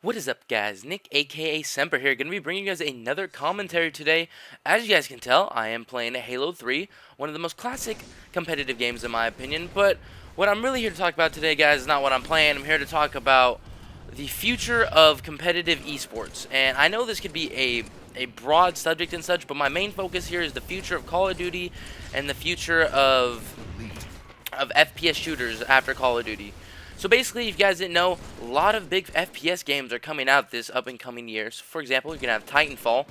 What is up, guys? Nick, aka Semper here, going to be bringing you guys another commentary today. As you guys can tell, I am playing Halo 3, one of the most classic competitive games in my opinion. But what I'm really here to talk about today, guys, is not what I'm playing. I'm here to talk about the future of competitive esports. And I know this could be a broad subject and such, but my main focus here is the future of Call of Duty and the future of FPS shooters after Call of Duty. So basically, if you guys didn't know, a lot of big FPS games are coming out this up and coming years. For example, you can have Titanfall,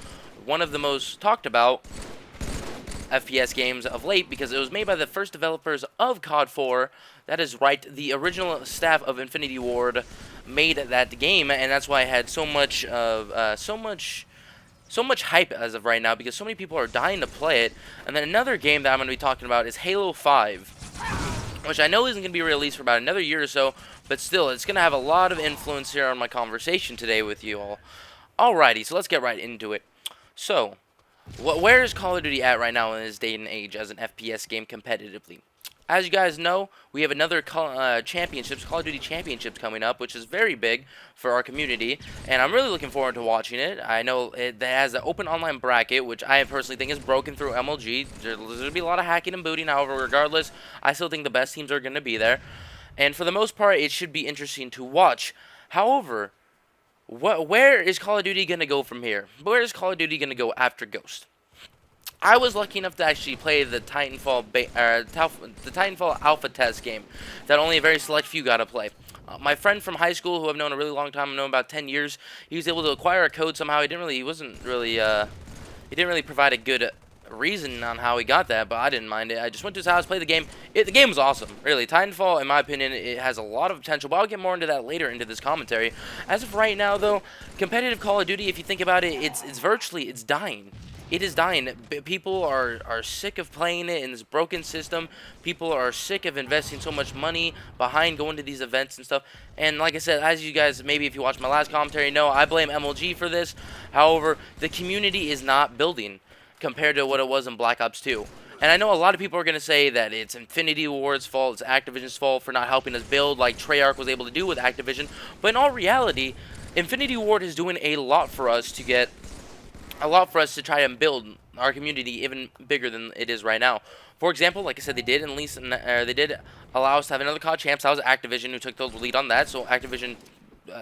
one of the most talked about FPS games of late because it was made by the first developers of COD 4. That is right, the original staff of Infinity Ward made that game, and that's why it had so much hype as of right now because so many people are dying to play it. And then another game that I'm going to be talking about is Halo 5. Which I know isn't going to be released for about another year or so, but still, it's going to have a lot of influence here on my conversation today with you all. Alrighty, so let's get right into it. So, where is Call of Duty at right now in this day and age as an FPS game competitively? As you guys know, we have another Call of Duty Championships coming up, which is very big for our community, and I'm really looking forward to watching it. I know it has an open online bracket, which I personally think is broken through MLG. There's going to be a lot of hacking and booting, however, regardless, I still think the best teams are going to be there. And for the most part, it should be interesting to watch. However, where is Call of Duty going to go from here? Where is Call of Duty going to go after Ghost? I was lucky enough to actually play the Titanfall alpha test game that only a very select few got to play. My friend from high school, who I've known a really long time, I've known about 10 years, he was able to acquire a code somehow. He didn't really provide a good reason on how he got that, but I didn't mind it. I just went to his house, played the game. The game was awesome, really. Titanfall, in my opinion, it has a lot of potential, but I'll get more into that later into this commentary. As of right now, though, competitive Call of Duty, if you think about it, it's dying. It is dying. People are sick of playing it in this broken system. People are sick of investing so much money behind going to these events and stuff. And like I said, as you guys, maybe if you watched my last commentary, know I blame MLG for this. However, the community is not building compared to what it was in Black Ops 2. And I know a lot of people are going to say that it's Infinity Ward's fault, it's Activision's fault for not helping us build like Treyarch was able to do with Activision. But in all reality, Infinity Ward is doing a lot for us to try and build our community even bigger than it is right now. For example, like I said, they did allow us to have another COD Champs. That was Activision who took the lead on that. So Activision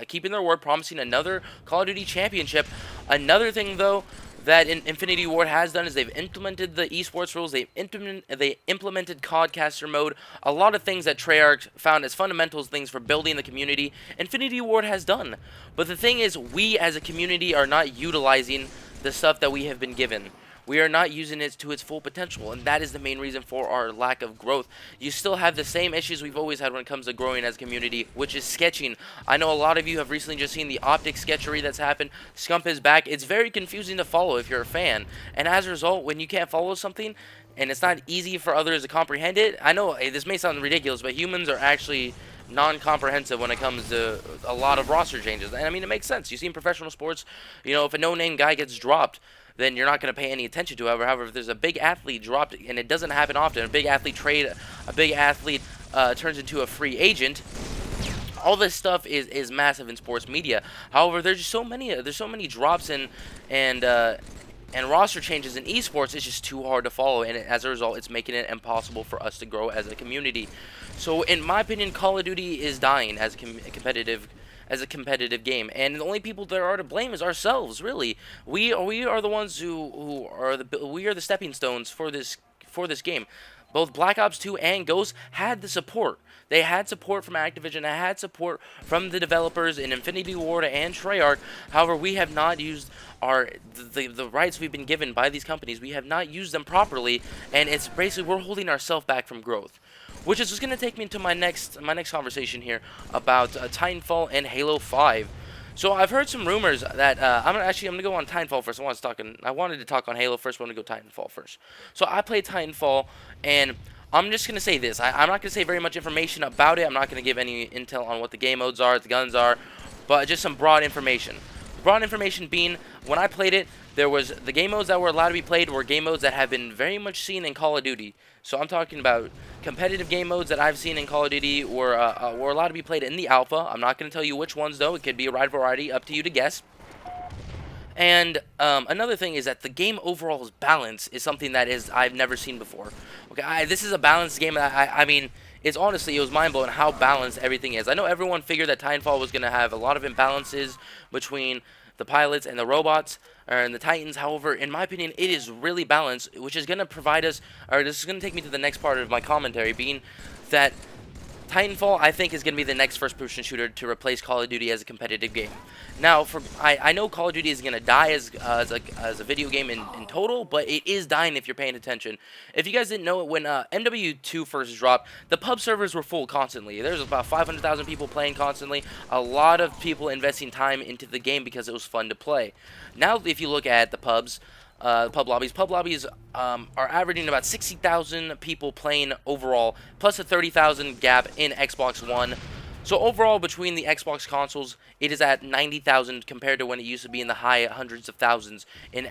keeping their word, promising another Call of Duty championship. Another thing, though, that Infinity Ward has done is they've implemented the esports rules. They implemented CODcaster mode. A lot of things that Treyarch found as fundamentals things for building the community, Infinity Ward has done. But the thing is, we as a community are not utilizing the stuff that we have been given. We are not using it to its full potential, and that is the main reason for our lack of growth. You still have the same issues we've always had when it comes to growing as a community, which is sketching. I know a lot of you have recently just seen the optic sketchery that's happened. Scump is back. It's very confusing to follow if you're a fan, and as a result, when you can't follow something, and it's not easy for others to comprehend it, I know this may sound ridiculous, but humans are actually non-comprehensive when it comes to a lot of roster changes. And I mean, it makes sense. You see in professional sports, you know, if a no-name guy gets dropped, then you're not going to pay any attention to it. However, if there's a big athlete dropped, and it doesn't happen often, a big athlete turns into a free agent, all this stuff is massive in sports media. However, there's so many drops and roster changes in esports. It's just too hard to follow, and as a result, it's making it impossible for us to grow as a community. So, in my opinion, Call of Duty is dying as a competitive game, and the only people that are to blame is ourselves. Really, we are the ones who are the stepping stones for this game. Both Black Ops 2 and Ghost had the support. They had support from Activision. They had support from the developers in Infinity Ward and Treyarch. However, we have not used the rights we've been given by these companies. We have not used them properly, and it's basically we're holding ourselves back from growth. Which is just going to take me into my next conversation here about Titanfall and Halo 5. So I've heard some rumors that I'm gonna go on Titanfall first. I wanted to talk on Halo first. But I'm gonna go Titanfall first. So I played Titanfall, and I'm just gonna say this. I'm not gonna say very much information about it. I'm not gonna give any intel on what the game modes are, the guns are, but just some broad information. Broad information being, when I played it, there was the game modes that were allowed to be played were game modes that have been very much seen in Call of Duty. So I'm talking about competitive game modes that I've seen in Call of Duty were allowed to be played in the alpha. I'm not going to tell you which ones, though. It could be a wide variety, up to you to guess. And another thing is that the game overall's balance is something that I've never seen before. Okay, this is a balanced game. I mean, it was mind-blowing how balanced everything is. I know everyone figured that Titanfall was going to have a lot of imbalances between the pilots and the robots, and the Titans. However, in my opinion, it is really balanced, which is going to provide us, or this is going to take me to the next part of my commentary, being that Titanfall, I think, is going to be the next first-person shooter to replace Call of Duty as a competitive game. Now, I know Call of Duty is going to die as a video game in total, but it is dying if you're paying attention. If you guys didn't know it, when MW2 first dropped, the pub servers were full constantly. There's about 500,000 people playing constantly. A lot of people investing time into the game because it was fun to play. Now, if you look at the pub lobbies are averaging about 60,000 people playing overall, plus a 30,000 gap in Xbox One. So overall, between the Xbox consoles, it is at 90,000 compared to when it used to be in the high hundreds of thousands in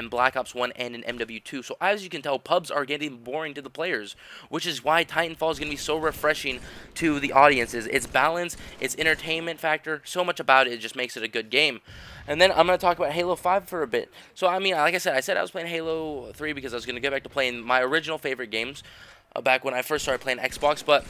Black Ops 1 and in MW2. So as you can tell, pubs are getting boring to the players, which is why Titanfall is going to be so refreshing to the audiences. Its balance, its entertainment factor, so much about it just makes it a good game. And then I'm going to talk about Halo 5 for a bit. So, I mean, like I said I was playing Halo 3 because I was going to get back to playing my original favorite games back when I first started playing Xbox, but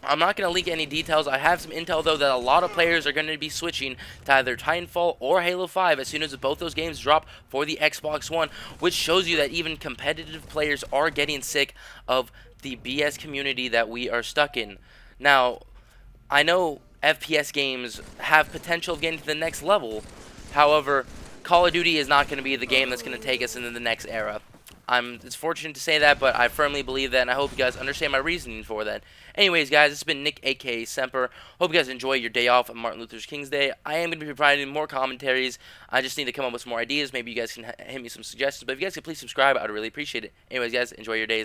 I'm not going to leak any details. I have some intel, though, that a lot of players are going to be switching to either Titanfall or Halo 5 as soon as both those games drop for the Xbox One, which shows you that even competitive players are getting sick of the BS community that we are stuck in. Now, I know FPS games have potential of getting to the next level. However, Call of Duty is not going to be the game that's going to take us into the next era. It's fortunate to say that, but I firmly believe that, and I hope you guys understand my reasoning for that. Anyways, guys, this has been Nick, aka Semper. Hope you guys enjoy your day off on Martin Luther King's Day. I am going to be providing more commentaries. I just need to come up with some more ideas. Maybe you guys can hit me some suggestions. But if you guys could please subscribe, I would really appreciate it. Anyways, guys, enjoy your days.